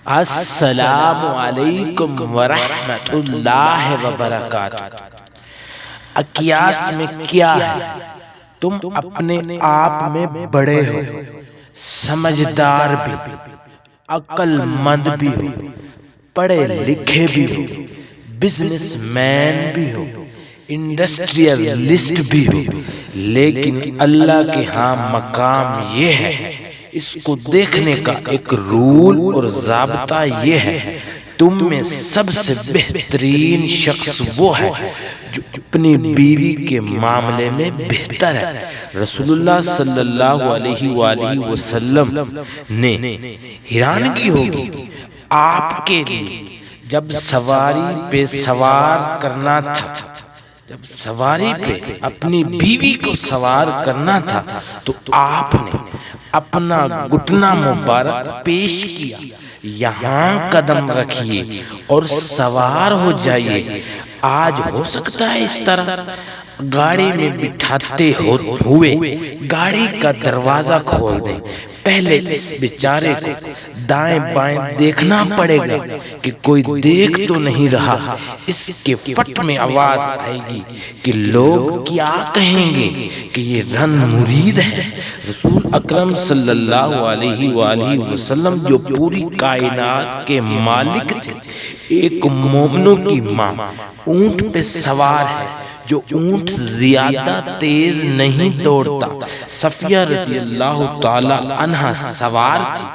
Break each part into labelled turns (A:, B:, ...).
A: السلام علیکم ورحمۃ اللہ وبرکاتہ۔ اکیاس میں کیا ہے؟ تم اپنے آپ میں بڑے ہو، سمجھدار بھی، عقل مند بھی ہو، پڑھے لکھے بھی ہو، بزنس مین بھی ہو، انڈسٹریلسٹ بھی ہو، لیکن اللہ کے ہاں مقام یہ ہے، اس کو دیکھنے کا ایک رول اور ضابطہ یہ ہے، تم میں سب سے بہترین شخص وہ ہے جو اپنی بیوی کے معاملے میں بہتر ہے۔ رسول اللہ صلی اللہ علیہ وآلہ وسلم نے حیرانگی ہوگی آپ کے لیے جب سواری پہ سوار کرنا تھا، جب سواری پہ اپنی بیوی کو سوار کرنا تھا تو آپ نے اپنا گھٹنا مبارک پیش کیا، یہاں قدم رکھیے اور سوار ہو جائیے۔ آج ہو سکتا ہے اس طرح گاڑی میں بٹھاتے ہوئے گاڑی کا دروازہ کھول دیں، پہلے اس بیچارے کو دائیں بائیں دیکھنا پڑے گا کہ کوئی دیکھ تو نہیں رہا۔ اس کے فٹ میں آواز آئے گی کہ لوگ کیا کہیں گے کہ یہ رن مرید ہے۔ رسول اکرم صلی اللہ علیہ وآلہ وسلم جو پوری کائنات کے مالک تھے، ایک مومنوں کی ماں اونٹ پہ سوار ہے جو اونٹ زیادہ تیز نہیں دوڑتا۔ صفیہ رضی اللہ تعالی عنہا سوار تھی،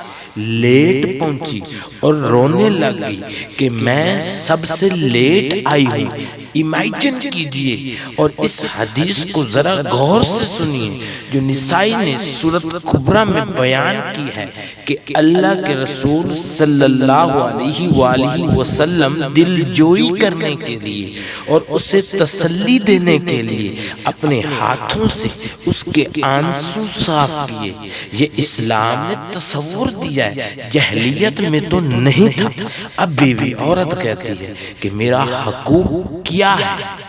A: لیٹ پہنچی اور رونے لگ گئی کہ میں سب سے لیٹ آئی ہوں۔ امیجن کیجئے اور اس حدیث کو ذرا غور سے سنیے جو نسائی نے سورۃ کبریٰ میں بیان کی ہے کہ اللہ کے رسول صلی اللہ علیہ وآلہ وسلم دل جوئی کرنے کے لیے اور اسے تسلی دینے کے لیے اپنے ہاتھوں سے اس کے آنسو صاف کیے۔ یہ اسلام نے تصور دیا ہے، جاہلیت میں تو نہیں تھا۔ اب بیوی عورت کہتی ہے کہ میرا حقوق کیا ہے؟